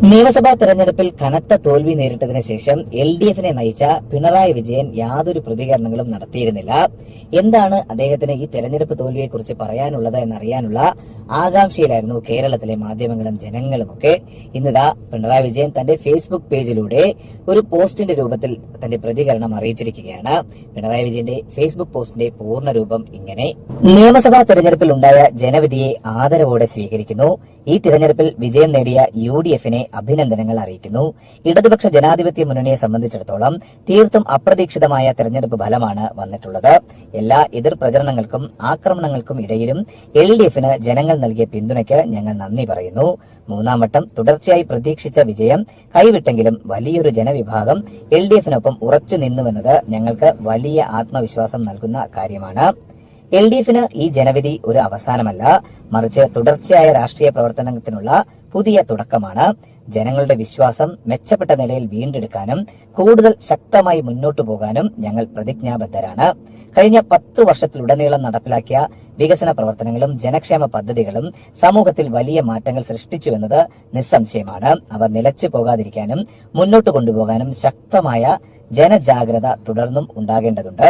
നിയമസഭാ തെരഞ്ഞെടുപ്പിൽ കനത്ത തോൽവി നേരിട്ടതിനു ശേഷം LDFനെ നയിച്ച പിണറായി വിജയൻ യാതൊരു പ്രതികരണങ്ങളും നടത്തിയിരുന്നില്ല. എന്താണ് അദ്ദേഹത്തിന് ഈ തെരഞ്ഞെടുപ്പ് തോൽവിയെക്കുറിച്ച് പറയാനുള്ളത് എന്നറിയാനുള്ള ആകാംക്ഷയിലായിരുന്നു കേരളത്തിലെ മാധ്യമങ്ങളും ജനങ്ങളുമൊക്കെ. ഇന്നിതാ പിണറായി വിജയൻ തന്റെ ഫേസ്ബുക്ക് പേജിലൂടെ ഒരു പോസ്റ്റിന്റെ രൂപത്തിൽ തന്റെ പ്രതികരണം അറിയിച്ചിരിക്കുകയാണ്. പിണറായി വിജയന്റെ ഫേസ്ബുക്ക് പോസ്റ്റിന്റെ പൂർണ്ണ രൂപം ഇങ്ങനെ: നിയമസഭാ തെരഞ്ഞെടുപ്പിൽ ഉണ്ടായ ജനവിധിയെ ആദരവോടെ സ്വീകരിക്കുന്നു. ഈ തിരഞ്ഞെടുപ്പിൽ വിജയം നേടിയ UDFനെ അഭിനന്ദനങ്ങൾ അറിയിക്കുന്നു. ഇടതുപക്ഷ ജനാധിപത്യ മുന്നണിയെ സംബന്ധിച്ചിടത്തോളം തീർത്തും അപ്രതീക്ഷിതമായ തെരഞ്ഞെടുപ്പ് ഫലമാണ് വന്നിട്ടുള്ളത്. എല്ലാ എതിർ പ്രചരണങ്ങൾക്കും ആക്രമണങ്ങൾക്കും ഇടയിലും LDFന് ജനങ്ങൾ നൽകിയ പിന്തുണയ്ക്ക് ഞങ്ങൾ നന്ദി പറയുന്നു. മൂന്നാം വട്ടം തുടർച്ചയായി പ്രതീക്ഷിച്ച വിജയം കൈവിട്ടെങ്കിലും വലിയൊരു ജനവിഭാഗം LDFനൊപ്പം ഉറച്ചു നിന്നുവെന്നത് ഞങ്ങൾക്ക് വലിയ ആത്മവിശ്വാസം നൽകുന്ന കാര്യമാണ്. LDFന് ഈ ജനവിധി ഒരു അവസാനമല്ല, മറിച്ച് തുടർച്ചയായ രാഷ്ട്രീയ പ്രവർത്തനത്തിനുള്ള പുതിയ തുടക്കമാണ്. ജനങ്ങളുടെ വിശ്വാസം മെച്ചപ്പെട്ട നിലയിൽ വീണ്ടെടുക്കാനും കൂടുതൽ ശക്തമായി മുന്നോട്ടു പോകാനും ഞങ്ങൾ പ്രതിജ്ഞാബദ്ധരാണ്. കഴിഞ്ഞ 10 വർഷത്തിലുടനീളം നടപ്പിലാക്കിയ വികസന പ്രവർത്തനങ്ങളും ജനക്ഷേമ പദ്ധതികളും സമൂഹത്തിൽ വലിയ മാറ്റങ്ങൾ സൃഷ്ടിച്ചുവെന്നത് നിസ്സംശയമാണ്. അവ നിലച്ചു പോകാതിരിക്കാനും മുന്നോട്ട് കൊണ്ടുപോകാനും ശക്തമായ ജനജാഗ്രത തുടർന്നും ഉണ്ടാകേണ്ടതുണ്ട്.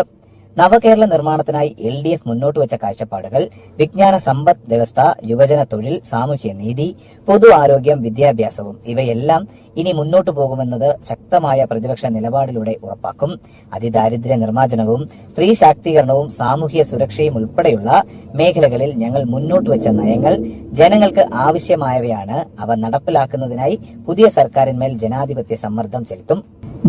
നവകേരള നിർമ്മാണത്തിനായി LDF മുന്നോട്ട് വെച്ച കാഴ്ചപ്പാടുകൾ വിജ്ഞാന സമ്പദ് വ്യവസ്ഥ, യുവജന തൊഴിൽ, സാമൂഹ്യ നീതി, പൊതു ആരോഗ്യം, വിദ്യാഭ്യാസവും ഇവയെല്ലാം ഇനി മുന്നോട്ടു പോകുമെന്നത് ശക്തമായ പ്രതിപക്ഷ നിലപാടിലൂടെ ഉറപ്പാക്കും. അതിദാരിദ്ര്യ നിർമ്മാർജ്ജനവും സ്ത്രീ ശാക്തീകരണവും സാമൂഹ്യ സുരക്ഷയും ഉൾപ്പെടെയുള്ള മേഖലകളിൽ ഞങ്ങൾ മുന്നോട്ട് വെച്ച നയങ്ങൾ ജനങ്ങൾക്ക് ആവശ്യമായവയാണ്. അവ നടപ്പിലാക്കുന്നതിനായി പുതിയ സർക്കാരിന്മേൽ ജനാധിപത്യ സമ്മർദ്ദം ചെലുത്തും.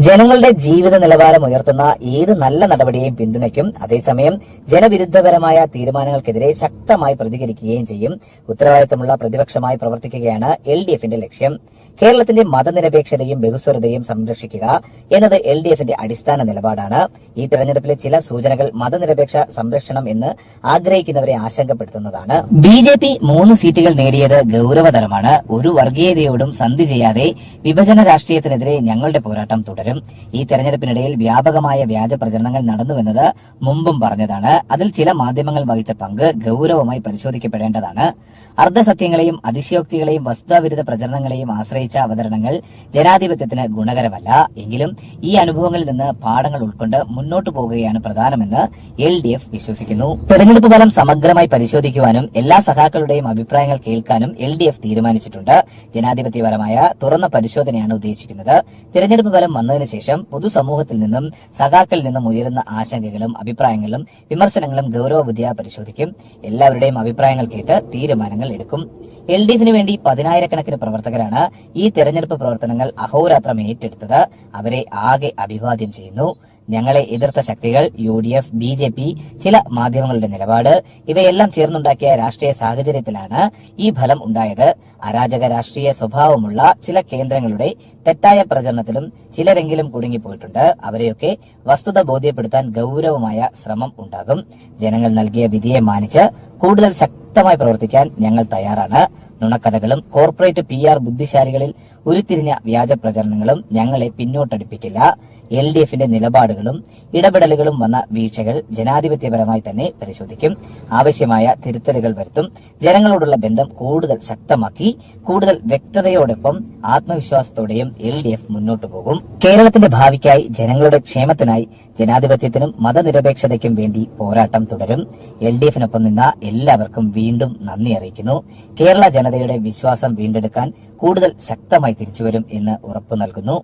ജനങ്ങളുടെ ജീവിത നിലവാരം ഉയർത്തുന്ന ഏത് നല്ല നടപടിയെയും പിന്തുണയ്ക്കും. അതേസമയം ജനവിരുദ്ധപരമായ തീരുമാനങ്ങൾക്കെതിരെ ശക്തമായി പ്രതികരിക്കുകയും ചെയ്യും. ഉത്തരവാദിത്തമുള്ള പ്രതിപക്ഷമായി പ്രവർത്തിക്കുകയാണ് LDFന്റെ ലക്ഷ്യം. കേരളത്തിന്റെ മതനിരപേക്ഷതയും ബഹുസ്വരതയും സംരക്ഷിക്കുക എന്നത് LDFന്റെ അടിസ്ഥാന നിലപാടാണ്. ഈ തെരഞ്ഞെടുപ്പിലെ ചില സൂചനകൾ മതനിരപേക്ഷ സംരക്ഷണം എന്ന് ആഗ്രഹിക്കുന്നവരെ ആശങ്കപ്പെടുത്തുന്നതാണ്. BJP 3 സീറ്റുകൾ നേടിയത് ഗൌരവതരമാണ്. ഒരു വർഗീയതയോടും സന്ധി ചെയ്യാതെ വിഭജന രാഷ്ട്രീയത്തിനെതിരെ ഞങ്ങളുടെ പോരാട്ടം തുടരും. ഈ തെരഞ്ഞെടുപ്പിനിടയിൽ വ്യാപകമായ വ്യാജ പ്രചരണങ്ങൾ നടന്നുവെന്നത് മുമ്പും പറഞ്ഞതാണ്. അതിൽ ചില മാധ്യമങ്ങൾ വഹിച്ച പങ്ക് ഗൌരവമായി പരിശോധിക്കപ്പെടേണ്ടതാണ്. അർദ്ധസത്യങ്ങളെയും അതിശയോക്തികളെയും വസ്തുതാവിരുദ്ധ പ്രചരണങ്ങളെയും ആശ്രയിച്ച അവതരണങ്ങൾ ജനാധിപത്യത്തിന് ഗുണകരമല്ല. എങ്കിലും ഈ അനുഭവങ്ങളിൽ നിന്ന് പാഠങ്ങൾ ഉൾക്കൊണ്ട് മുന്നോട്ടു പോകുകയാണ് പ്രധാനമെന്ന് LDF വിശ്വസിക്കുന്നു. തെരഞ്ഞെടുപ്പ് ഫലം സമഗ്രമായി പരിശോധിക്കുവാനും എല്ലാ സഖാക്കളുടെയും അഭിപ്രായങ്ങൾ കേൾക്കാനും LDF തീരുമാനിച്ചിട്ടുണ്ട്. ജനാധിപത്യപരമായ തുറന്ന പരിശോധനയാണ് ഉദ്ദേശിക്കുന്നത്. തെരഞ്ഞെടുപ്പ് ഫലം വന്നതിന് ശേഷം പൊതുസമൂഹത്തിൽ നിന്നും സഖാക്കളിൽ നിന്നും ഉയരുന്ന ആശങ്കകളും അഭിപ്രായങ്ങളും വിമർശനങ്ങളും ഗൌരവബുദ്ധിയാ പരിശോധിക്കും. എല്ലാവരുടെയും അഭിപ്രായങ്ങൾ കേട്ട് തീരുമാനങ്ങൾ എടുക്കും. LDFന് വേണ്ടി 10,000-കണക്കിന് പ്രവർത്തകരാണ് ഈ തെരഞ്ഞെടുപ്പ് പ്രവർത്തനങ്ങൾ അഹോരാത്രം ഏറ്റെടുത്തത്. അവരെ ആകെ അഭിവാദ്യം ചെയ്യുന്നു. ഞങ്ങളെ എതിർത്ത ശക്തികൾ, UDF, BJP, ചില മാധ്യമങ്ങളുടെ നിലപാട് ഇവയെല്ലാം ചേർന്നുണ്ടാക്കിയ രാഷ്ട്രീയ സാഹചര്യത്തിലാണ് ഈ ഫലം ഉണ്ടായത്. അരാജക രാഷ്ട്രീയ സ്വഭാവമുള്ള ചില കേന്ദ്രങ്ങളുടെ തെറ്റായ പ്രചരണത്തിലും ചിലരെങ്കിലും കുടുങ്ങിപ്പോയിട്ടുണ്ട്. അവരെയൊക്കെ വസ്തുത ബോധ്യപ്പെടുത്താൻ ഗൌരവമായ ശ്രമം ഉണ്ടാകും. ജനങ്ങൾ നൽകിയ വിധിയെ മാനിച്ച് കൂടുതൽ ശക്തമായി പ്രവർത്തിക്കാൻ ഞങ്ങൾ തയ്യാറാണ്. നുണക്കഥകളും കോർപ്പറേറ്റ് PR ബുദ്ധിശാലികളിൽ ഉരുത്തിരിഞ്ഞ വ്യാജ പ്രചരണങ്ങളും ഞങ്ങളെ പിന്നോട്ടടിപ്പിക്കില്ല. LDFന്റെ നിലപാടുകളും ഇടപെടലുകളും വന്ന വീഴ്ചകൾ ജനാധിപത്യപരമായി തന്നെ പരിശോധിക്കും. ആവശ്യമായ തിരുത്തലുകൾ വരുത്തും. ജനങ്ങളോടുള്ള ബന്ധം കൂടുതൽ ശക്തമാക്കി കൂടുതൽ വ്യക്തതയോടൊപ്പം ആത്മവിശ്വാസത്തോടെയും LDF മുന്നോട്ടു പോകും. കേരളത്തിന്റെ ഭാവിക്കായി, ജനങ്ങളുടെ ക്ഷേമത്തിനായി, ജനാധിപത്യത്തിനും മതനിരപേക്ഷതയ്ക്കും വേണ്ടി പോരാട്ടം തുടരും. LDFനൊപ്പം നിന്ന എല്ലാവർക്കും വീണ്ടും നന്ദി അറിയിക്കുന്നു. കേരള ജനതയുടെ വിശ്വാസം വീണ്ടെടുക്കാൻ കൂടുതൽ ശക്തമായി തിരിച്ചുവരും എന്ന് ഉറപ്പു നൽകുന്നു.